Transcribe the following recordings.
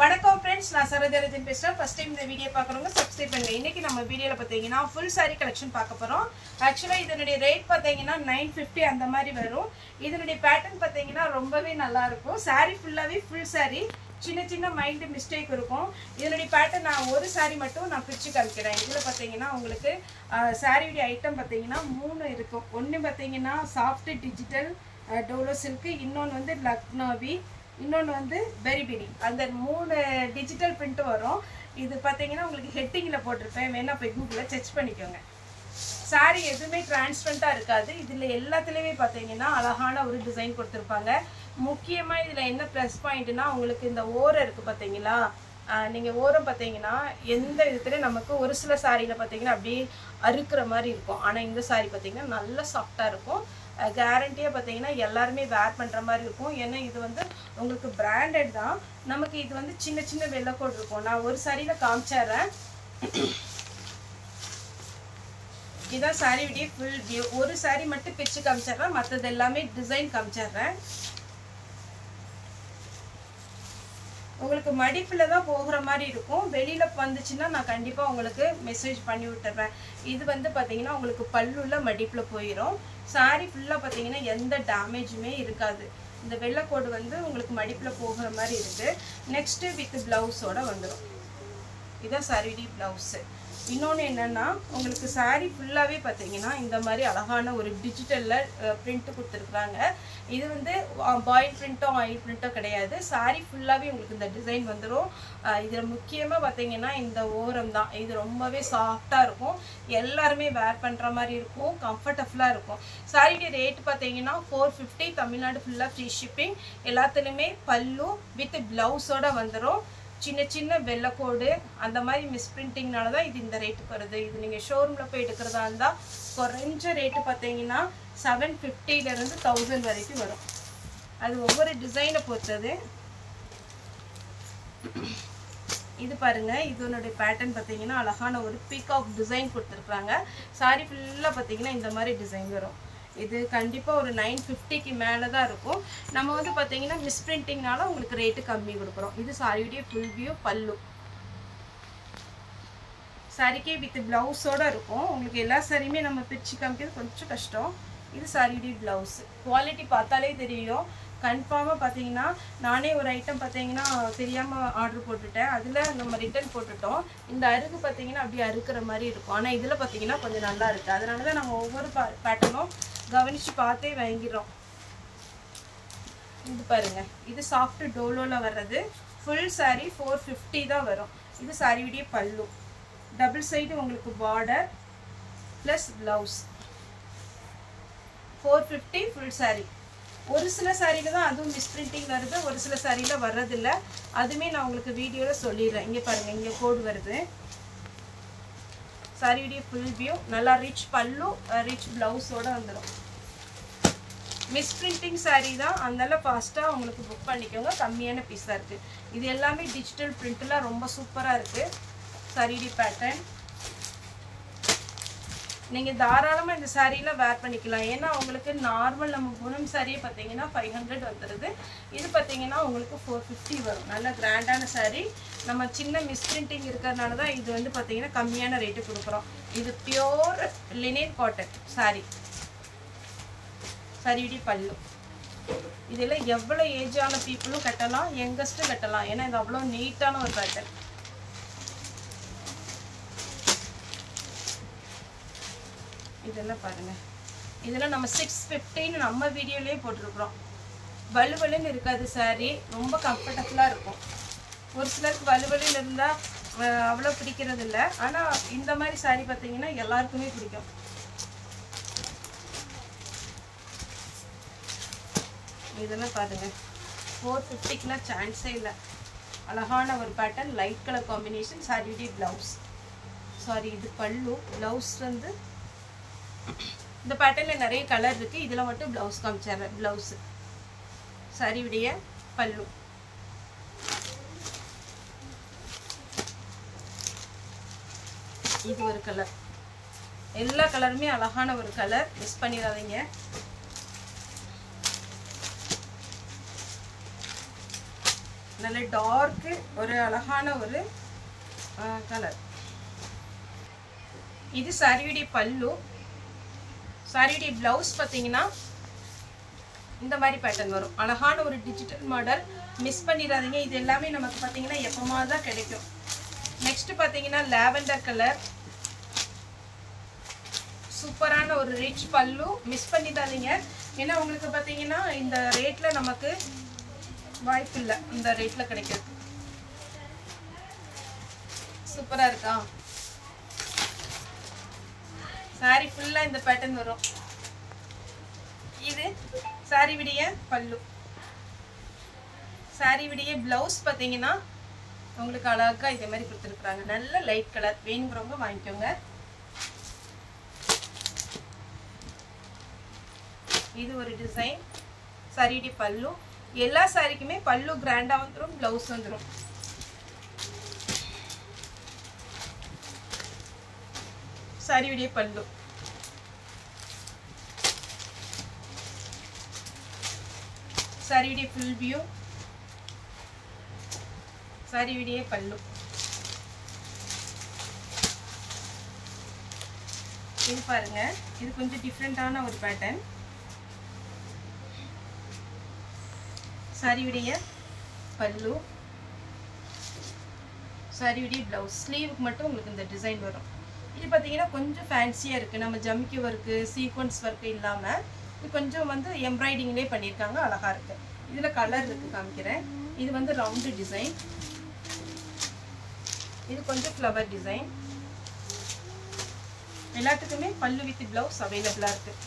வணக்கம் फ्रेंड्स நான் சரோஜரஜன் பேசுறேன் ஃபர்ஸ்ட் டைம் இந்த வீடியோ பார்க்கறவங்க சப்ஸ்கிரைப் பண்ணுங்க இன்னைக்கு நம்ம வீடியோல பாத்தீங்கன்னா full saree கலெக்ஷன் பார்க்க போறோம் एक्चुअली இதனுடைய ரேட் பாத்தீங்கன்னா 950 அந்த மாதிரி வரும் இதனுடைய பேட்டர்ன் பாத்தீங்கன்னா ரொம்பவே நல்லா இருக்கும் saree ஃபுல்லாவே full saree சின்ன சின்ன மைண்ட் மிஸ்டேக் இருக்கும் இதனுடைய பேட்டர்ன் நான் ஒரு saree மட்டும் நான் பிரிச்சு காமிக்கிறேன் இதுல பாத்தீங்கன்னா உங்களுக்கு saree உடைய ஐட்டம் பாத்தீங்கன்னா மூணு இருக்கும் ஒன்னு பாத்தீங்கன்னா சாஃப்ட் டிஜிட்டல் டோலோ சில்க் இன்னொன்னு வந்து லக்னோவி இன்னொன்று வந்து பெரிபிடி அந்த மூணு டிஜிட்டல் பிரிண்ட் வரும் இது பார்த்தீங்கன்னா உங்களுக்கு ஹெட்டிங்கில் போட்டிருப்பேன் வேணா போய் கூகுளில் செக் பண்ணிக்கோங்க சாரீ எதுவுமே டிரான்ஸ்பரண்ட்டாக இருக்காது இதில் எல்லாத்துலேயுமே பார்த்தீங்கன்னா அழகான ஒரு டிசைன் கொடுத்துருப்பாங்க முக்கியமாக இதில் என்ன ப்ளஸ் பாயிண்ட்னா உங்களுக்கு இந்த ஓரம் இருக்குது பார்த்தீங்களா நீங்கள் ஓரம் பார்த்தீங்கன்னா எந்த விதத்துல நமக்கு ஒரு சில சாரியில் பார்த்தீங்கன்னா அப்படியே அறுக்கிற மாதிரி இருக்கும் ஆனால் இந்த சாரீ பார்த்தீங்கன்னா நல்லா சாஃப்டாக இருக்கும் கேரண்டியாக பார்த்தீங்கன்னா எல்லாருமே வேர் பண்ணுற மாதிரி இருக்கும் ஏன்னா இது வந்து உங்களுக்கு பிராண்டட் தான் நமக்கு இது வந்து சின்ன சின்ன வெள்ளைக்கோடு இருக்கும் நான் ஒரு சாரியில் காமிச்சிடுறேன் இதான் சாரீ விட ஃபுல் வியூ ஒரு சாரீ மட்டும் பிரித்து காமிச்சிடுறேன் மற்றது எல்லாமே டிசைன் காமிச்சிடுறேன் உங்களுக்கு மடிப்பில் தான் போகிற மாதிரி இருக்கும் வெளியில் வந்துச்சுன்னா நான் கண்டிப்பாக உங்களுக்கு மெசேஜ் பண்ணி விட்டுறேன் இது வந்து பார்த்தீங்கன்னா உங்களுக்கு பல்லுள்ள மடிப்பில் போயிடும் சாரீ ஃபுல்லாக பார்த்தீங்கன்னா எந்த டேமேஜுமே இருக்காது இந்த வெள்ளைக்கோடு வந்து உங்களுக்கு மடிப்பில் போகிற மாதிரி இருக்குது நெக்ஸ்ட்டு வித் ப்ளவுஸோட வந்துடும் இதான் சாரீ ப்ளவுஸு இன்னொன்று என்னென்னா உங்களுக்கு சாரீ ஃபுல்லாகவே பார்த்தீங்கன்னா இந்த மாதிரி அழகான ஒரு டிஜிட்டலில் பிரிண்ட்டு கொடுத்துருக்குறாங்க இது வந்து பாயில் பிரிண்ட்டோ ஆயில் பிரிண்ட்டோ கிடையாது சாரீ ஃபுல்லாகவே உங்களுக்கு இந்த டிசைன் வந்துடும் இதில் முக்கியமாக பார்த்தீங்கன்னா இந்த ஓரம் தான் இது ரொம்பவே சாஃப்டாக இருக்கும் எல்லாருமே வேர் பண்ணுற மாதிரி இருக்கும் கம்ஃபர்டபுளாக இருக்கும் சாரீடைய ரேட் பார்த்தீங்கன்னா 450 தமிழ்நாடு ஃபுல்லாக ஃப்ரீ ஷிப்பிங் எல்லாத்துலேயுமே பல்லு வித் ப்ளவுஸோட வந்துடும் சின்ன சின்ன வெள்ளைக்கோடு அந்த மாதிரி மிஸ்பிரிண்டிங்னால தான் இது இந்த ரேட்டுக்கு வருது இது நீங்கள் ஷோரூமில் போய் எடுக்கிறதா இருந்தால் குறைஞ்ச ரேட்டு பார்த்தீங்கன்னா 750லேருந்து 1000 வரைக்கும் வரும் அது ஒவ்வொரு டிசைனை பொறுத்தது இது பாருங்கள் இதனுடைய பேட்டர்ன் பார்த்தீங்கன்னா அழகான ஒரு பீகாக் டிசைன் கொடுத்துருக்குறாங்க சாரீ ஃபுல்லாக பார்த்தீங்கன்னா இந்த மாதிரி டிசைன் வரும் இது கண்டிப்பாக ஒரு 950க்கு மேலே தான் இருக்கும் நம்ம வந்து பார்த்தீங்கன்னா மிஸ்பிரிண்டிங்னால உங்களுக்கு ரேட்டு கம்மி கொடுக்குறோம் இது சாரியுடைய ஃபுல் வியூ பல்லு சாரிக்கே வித் ப்ளவுஸோடு இருக்கும் உங்களுக்கு எல்லா சாரியுமே நம்ம பிரித்து காமிக்கிறது கொஞ்சம் கஷ்டம் இது சாரியுடைய ப்ளவுஸ் குவாலிட்டி பார்த்தாலே தெரியும் கன்ஃபார்மாக பார்த்தீங்கன்னா நானே ஒரு ஐட்டம் பார்த்தீங்கன்னா தெரியாமல் ஆர்டர் போட்டுட்டேன் அதில் நம்ம ரிட்டர்ன் போட்டுட்டோம் இந்த அருகு பார்த்தீங்கன்னா அப்படியே அறுக்கிற மாதிரி இருக்கும் ஆனால் இதில் பார்த்தீங்கன்னா கொஞ்சம் நல்லா இருக்குது அதனால தான் நம்ம ஒவ்வொரு பேட்டர்னும் கவனித்து பார்த்தே வாங்கிடுறோம் இது பாருங்கள் இது சாஃப்ட் டோலோவில் வர்றது ஃபுல் சாரீ 450 தான் வரும் இது சாரியுடைய பல்லு டபுள் சைடு உங்களுக்கு border plus blouse 450 full sari ஒரு சில சாரியில் தான் அதுவும் மிஸ்பிரிண்டிங் வருது ஒரு சில சாரியில் வர்றதில்ல அதுவுமே நான் உங்களுக்கு வீடியோவில் சொல்லிடுறேன் இங்கே பாருங்கள் இங்கே கோடு வருது சாரியுடைய ஃபுல் வியூ நல்லா ரிச் பல்லு ரிச் ப்ளவுஸோடு வந்துடும் மிஸ்பிரிண்டிங் சாரீ தான் அதனால ஃபாஸ்ட்டாக உங்களுக்கு புக் பண்ணிக்கோங்க கம்மியான பீஸாக இருக்குது இது எல்லாமே டிஜிட்டல் பிரிண்ட்லாம் ரொம்ப சூப்பராக இருக்குது சாரியுடைய பேட்டர்ன் நீங்கள் தாராளமாக இந்த சாரியில் வேர் பண்ணிக்கலாம் ஏன்னா உங்களுக்கு நார்மல் நம்ம பூனம் சாரியே பார்த்தீங்கன்னா 500 வந்துடுது இது பார்த்தீங்கன்னா உங்களுக்கு 450 வரும் நல்ல கிராண்டான சாரீ நம்ம சின்ன மிஸ்பிரிண்டிங் இருக்கிறதுனால தான் இது வந்து பார்த்தீங்கன்னா கம்மியான ரேட்டு கொடுக்குறோம் இது பியோர் லினன் காட்டன் சாரீ சாரியுடைய பல்லு இதில் எவ்வளோ ஏஜான பீப்புளும் கட்டலாம் யங்கஸ்ட்டும் கட்டலாம் ஏன்னா இது அவ்வளோ நீட்டான ஒரு பேட்டர்ன் இதெல்லாம் பாருங்கள் இதெல்லாம் நம்ம 650ன்னு நம்ம வீடியோலேயே போட்டிருக்கிறோம் வலுவலுன்னு இருக்காது சாரீ ரொம்ப கம்ஃபர்டபுளாக இருக்கும் ஒரு சிலருக்கு வலுவலுன்னு இருந்தால் அவ்வளோ பிடிக்கிறது இல்லை ஆனால் இந்த மாதிரி சாரீ பார்த்தீங்கன்னா எல்லாருக்குமே பிடிக்கும் இதெல்லாம் பாருங்கள் 450க்குலாம் சான்ஸே இல்லை அழகான ஒரு பேட்டர்ன் லைட் கலர் காம்பினேஷன் சாரியுடைய ப்ளவுஸ் சாரி இது பல்லு ப்ளவுஸ் வந்து இந்த பேட்டர்னில் நிறைய கலர் இருக்குது இதில் மட்டும் ப்ளவுஸ் காமிச்சிடுறேன் ப்ளவுஸு சாரியுடைய பல்லு இது ஒரு கலர் எல்லா கலருமே அழகான ஒரு கலர் மிஸ் பண்ணிடாதீங்க நல்ல டார்க்கு ஒரு அழகான ஒரு கலர். இது சாரியுடைய பல்லு. சாரியுடைய பிளவுஸ் பார்த்தீங்கன்னா இந்த மாதிரி பேட்டர்ன் வரும். அழகான ஒரு டிஜிட்டல் மாடல். மிஸ் பண்ணிடாதீங்க. இது எல்லாமே நமக்கு பார்த்தீங்கன்னா எப்பமா தான் கிடைக்கும். நெக்ஸ்ட் பார்த்தீங்கன்னா லாவெண்டர் கலர். சூப்பரான ஒரு ரிச் பல்லு. மிஸ் பண்ணிடாதீங்க. ஏன்னா உங்களுக்கு பார்த்தீங்கன்னா இந்த ரேட்ல நமக்கு வாய்ப்பு இல்லை. இந்த ரேட்ல கிடைக்கிறது சூப்பரா இருக்கா? சாரி ஃபுல்லா இந்த பேட்டர்ன் வரும். இது சாரி விடைய பல்லு. சாரி விடைய பிளவுஸ் பார்த்தீங்கன்னா உங்களுக்கு அழகா இதே மாதிரி கொடுத்துருக்குறாங்க. நல்ல லைட் கலர். வேணுங்கிறவங்க வாங்கிக்கோங்க. இது ஒரு டிசைன். சாரியுடைய பல்லு. எல்லா சாரிக்குமே பல்லு கிராண்டா வந்துடும், பிளவுஸ் வந்துடும். சாரியுடைய பல்லு. சாரியுடைய ஃபுல் வியூ. சாரியுடைய பல்லு. இது பாருங்க, இது கொஞ்சம் டிஃப்ரெண்டான ஒரு பேட்டர்ன். சாரியுடைய பல்லு. சாரியுடைய பிளவுஸ். ஸ்லீவுக்கு மட்டும் உங்களுக்கு இந்த டிசைன் வரும். இது பார்த்தீங்கன்னா கொஞ்சம் ஃபேன்சியாக இருக்குது. நம்ம ஜமிக்கி ஒர்க்கு சீக்வன்ஸ் ஒர்க்கு இல்லாமல் இது கொஞ்சம் வந்து எம்ப்ராய்டிங்லேயே பண்ணியிருக்காங்க. அழகாக இருக்குது. இதில் கலர் இருக்குது, காமிக்கிறேன். இது வந்து ரவுண்டு டிசைன். இது கொஞ்சம் ஃப்ளவர் டிசைன். எல்லாத்துக்குமே பல்லு வித் பிளவுஸ் அவைலபிளாக இருக்குது.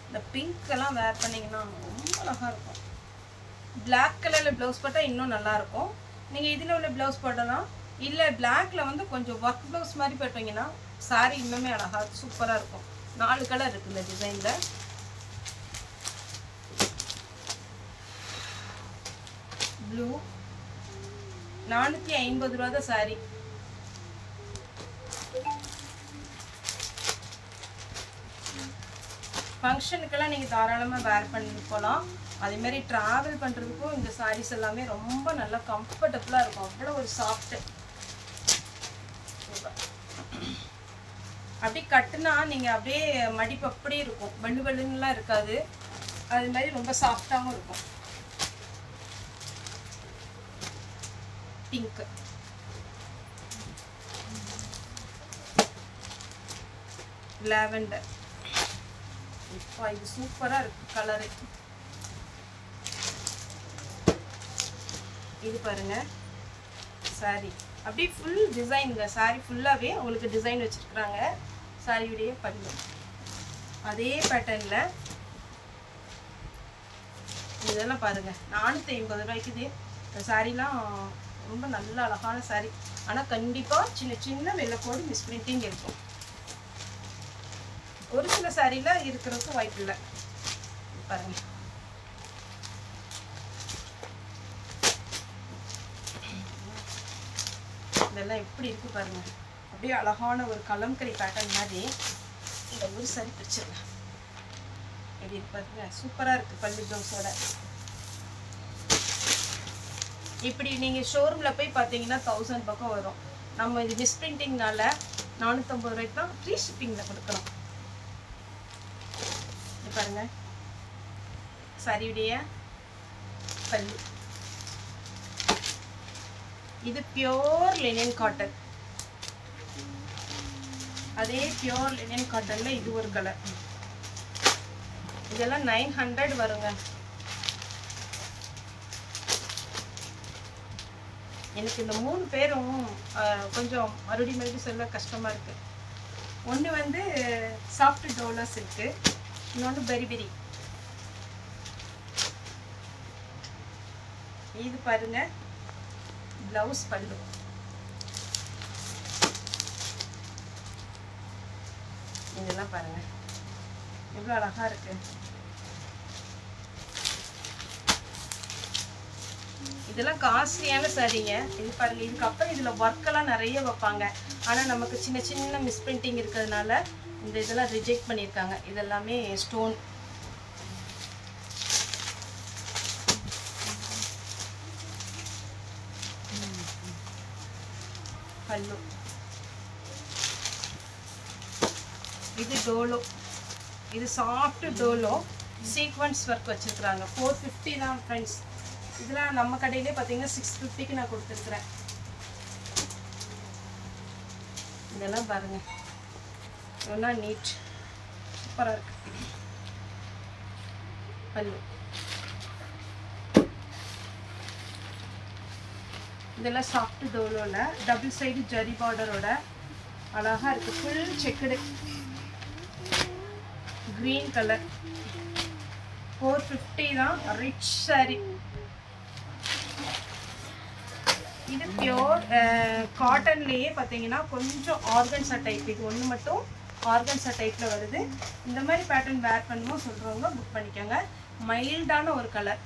இந்த பிங்க் எல்லாம் வேர் பண்ணிங்கன்னா ரொம்ப அழகாக இருக்கும். பிளாக் கலரில் ப்ளவுஸ் போட்டால் இன்னும் நல்லாயிருக்கும். நீங்கள் இதில் உள்ள ப்ளவுஸ் போடலாம். இல்லை பிளாக்ல வந்து கொஞ்சம் ஒர்க் ப்ளவுஸ் மாதிரி போட்டீங்கன்னா சாரி இன்னுமே அழகாக சூப்பராக இருக்கும். 4 கலர் இருக்குது இந்த டிசைனில். ப்ளூ. 450 ரூபா தான் சாரி. ஃபங்க்ஷனுக்கெல்லாம் நீங்கள் தாராளமாக வேர் பண்ணி போகலாம். அதேமாதிரி ட்ராவல் பண்ணுறதுக்கும் இந்த சாரீஸ் எல்லாமே ரொம்ப நல்லா கம்ஃபர்டபுளாக இருக்கும். அவ்வளோ ஒரு சாஃப்ட்டு. அப்படி கட்டுனா நீங்கள் அப்படியே மடிப்பு அப்படியே இருக்கும். வள்ளு வள்ளுன்னெலாம் இருக்காது. அது மாதிரி ரொம்ப சாஃப்டாகவும் இருக்கும். பிங்க். லாவெண்டர். இப்போ இது சூப்பராக இருக்கு கலரு. இது பாருங்க சாரி. அப்படியே ஃபுல் டிசைனுங்க. சாரி ஃபுல்லாகவே உங்களுக்கு டிசைன் வச்சுருக்குறாங்க. சாரியுடைய பல்லு அதே பேட்டர்னில். இதெல்லாம் பாருங்கள் 450 ரூபாய்க்கு. இது இந்த சாரீலாம் ரொம்ப நல்ல அழகான சாரி. ஆனால் கண்டிப்பாக சின்ன சின்ன வெள்ளைக்கோடு மிஸ் பிரிண்டிங் இருக்கும். ஒரு சில சாரியில் இருக்கிறதுக்கு வாய்ப்பு இல்லை. பாருங்க, இதெல்லாம் எப்படி இருக்கு பாருங்க. அப்படியே அழகான ஒரு கலம்கரி பேட்டர்ன் மாதிரி இந்த ஒரு சாரி பிடிச்சிருங்க. எப்படி இருக்கு பாருங்க. சூப்பராக இருக்குது பல்லு ப்ளவுஸோட. இப்படி நீங்கள் ஷோரூமில் போய் பார்த்தீங்கன்னா 1000 பக்கம் வரும். நம்ம இது மிஸ் பிரிண்டிங்னால 450 ரூபாய்க்கு தான் ஃப்ரீ ஷிப்பிங்கில் கொடுக்குறோம். பாருங்க சாரியுடைய பல்லு. இது பியோர் லினன் காட்டன். அதே பியோர் லினன் காட்டன்ல இது ஒரு கலர். இதெல்லாம் 900 வருங்க. எனக்கு இந்த 3 பேரும் கொஞ்சம் மறுபடியும் சொல்ல கஷ்டமா இருக்கு. ஒன்று வந்து சாஃப்ட் டோலர்ஸ் இருக்கு, இன்னொன்று பெரி பெரி. இது பாருங்க பிளவுஸ் பல்லு. இதெல்லாம் பாருங்க எவ்வளோ அழகா இருக்கு. இதெல்லாம் காஸ்ட்லியான சாரீங்க. இது பாருங்க, இதுக்கப்புறம் இதில் ஒர்க்கெல்லாம் நிறைய வைப்பாங்க. ஆனால் நமக்கு சின்ன சின்ன மிஸ் பிரிண்டிங் இருக்கிறதுனால இந்த இதெல்லாம் ரிஜெக்ட் பண்ணியிருக்காங்க. இதெல்லாமே ஸ்டோன். பல்லு. இது டோலோ. இது சாஃப்ட் டோலோ சீக்வன்ஸ் ஒர்க் வச்சிருக்காங்க. 450 தான் ஃப்ரெண்ட்ஸ். இதெல்லாம் நம்ம கடையிலே பார்த்தீங்கன்னா 650க்கு நான் கொடுத்துருக்குறேன். இதெல்லாம் பாருங்க, எவ்வளோ நீட், சூப்பராக இருக்கு. பல்லு. இதெல்லாம் சாஃப்ட் டோலோல டபுள் சைடு ஜரி பார்டரோட அழகா இருக்கு. Full checked green color. 450 தான். Rich saree. இது பியோர் காட்டன்லேயே பார்த்தீங்கன்னா கொஞ்சம் ஆர்கன்ஸா டைப். இது ஒன்று மட்டும் ஆர்கன்ஸா டைப்பில் வருது. இந்த மாதிரி பேட்டர்ன் வேர் பண்ணுவோம் சொல்கிறவங்க புக் பண்ணிக்கோங்க. மைல்டான ஒரு கலர்.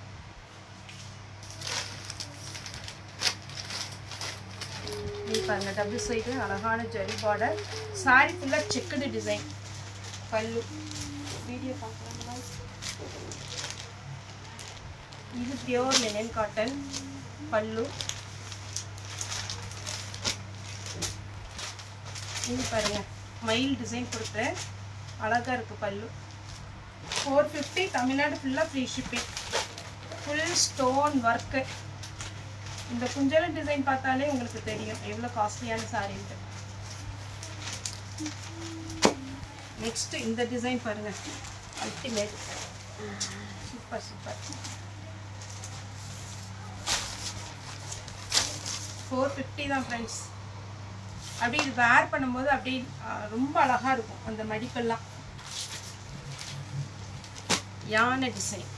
இது பாருங்க, டபுள் சைடு அழகான ஜரி பார்டர். சாரி ஃபுல்லாக செக்குடு டிசைன். பல்லு. வீடியோ பார்க்குறாங்களா? இது பியோர் லினன் காட்டன். பல்லு. இது பாருங்க, மயில் டிசைன் கொடுத்து அழகா இருக்கு பல்லு. 450. தமிழ்நாடு ஃபுல்லாக free shipping. Full stone work. இந்த குஞ்சலம் டிசைன் பார்த்தாலே உங்களுக்கு தெரியும் எவ்வளோ காஸ்ட்லியான சாரின்ட்டு. நெக்ஸ்ட் இந்த டிசைன் பாருங்க, அல்டிமேட். Super super. 450 தான் ஃப்ரெண்ட்ஸ். அப்படி இது வேர் பண்ணும்போது அப்படி ரொம்ப அழகா இருக்கும் அந்த மடிப்பெல்லாம். யானை டிசைன்.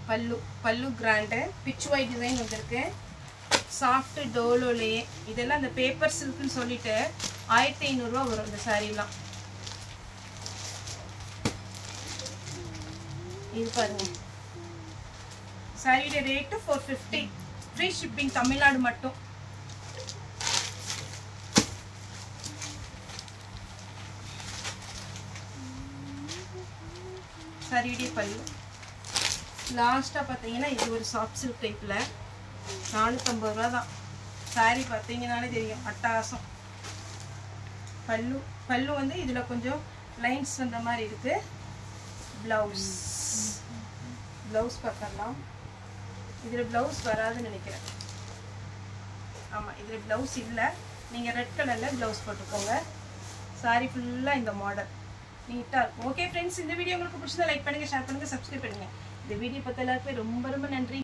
பல்லு. பல்லு கிராண்டு பிச்சுவாய் டிசைன் வந்திருக்கு. சாஃப்ட் டோலோலேயே. இதெல்லாம் அந்த பேப்பர் சில்க்னு சொல்லிட்டு 1500 ரூபா வரும் இந்த சாரீலாம். இது பாருங்க, சாரியோட ரேட்டு 450. ஃப்ரீ ஷிப்பிங் தமிழ்நாடு மட்டும். சாரியோடைய பல்லு. லாஸ்ட்டாக பார்த்தீங்கன்னா இது ஒரு சாஃப்ட் சில்க் டைப்பில் 450 ரூபா தான். சாரி பார்த்தீங்கன்னாலே தெரியும், அட்டகாசம். பல்லு. பல்லு வந்து இதில் கொஞ்சம் லைன்ஸ் வந்த மாதிரி இருக்குது. ப்ளவுஸ். ப்ளவுஸ் பார்க்கலாம். இதில் ப்ளவுஸ் வராதுன்னு நினைக்கிறேன். ஆமாம், இதில் ப்ளவுஸ் இல்லை. நீங்கள் ரெட் கலரில் ப்ளவுஸ் போட்டுக்கோங்க. சாரி ஃபுல்லாக இந்த மாடல் நீட்டாக இருக்கும். ஓகே ஃப்ரெண்ட்ஸ், இந்த வீடியோ உங்களுக்கு பிடிச்சதா லைக் பண்ணுங்கள், ஷேர் பண்ணுங்கள், சப்ஸ்கிரைப் பண்ணுங்கள். இந்த வீடியோ பார்த்த எல்லாருக்குமே ரொம்ப ரொம்ப நன்றி.